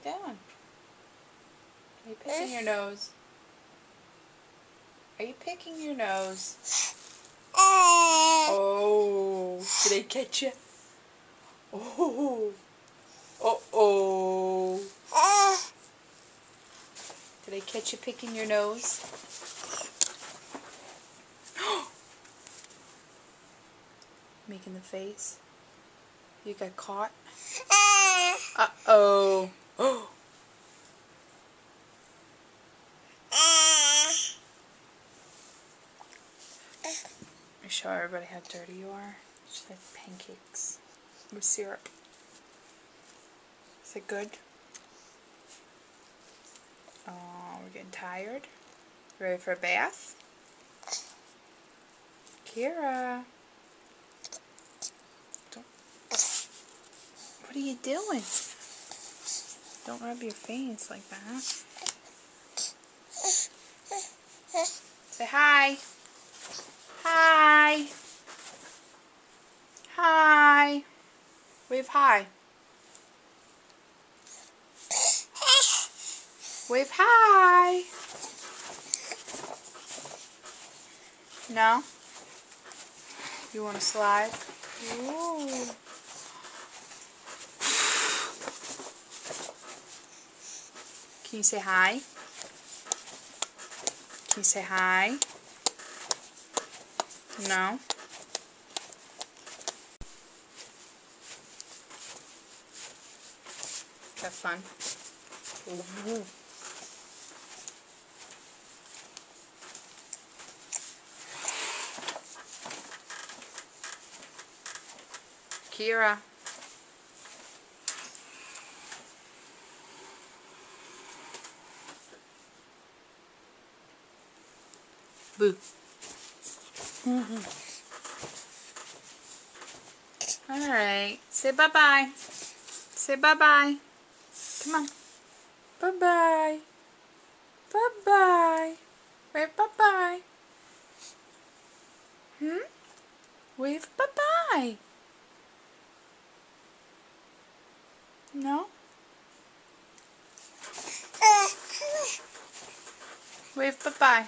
doing? Are you picking your nose? Are you picking your nose? Oh, did I catch you? Oh, oh. Did I catch you picking your nose? Making the face. You got caught? Uh-oh. Show everybody how dirty you are. Just like pancakes with syrup. Is it good? Oh, we're getting tired. Ready for a bath? Kira. What are you doing? Don't rub your face like that. Say hi. Hi. Hi. Wave hi. Wave hi. No? You want to slide? Ooh. Can you say hi? Can you say hi? No? Have fun. Ooh. Kira. Boo. Alright. Say bye-bye. Say bye-bye. Come on. Bye-bye. Bye-bye. Wave bye-bye. Wave bye-bye. No? Wave bye-bye.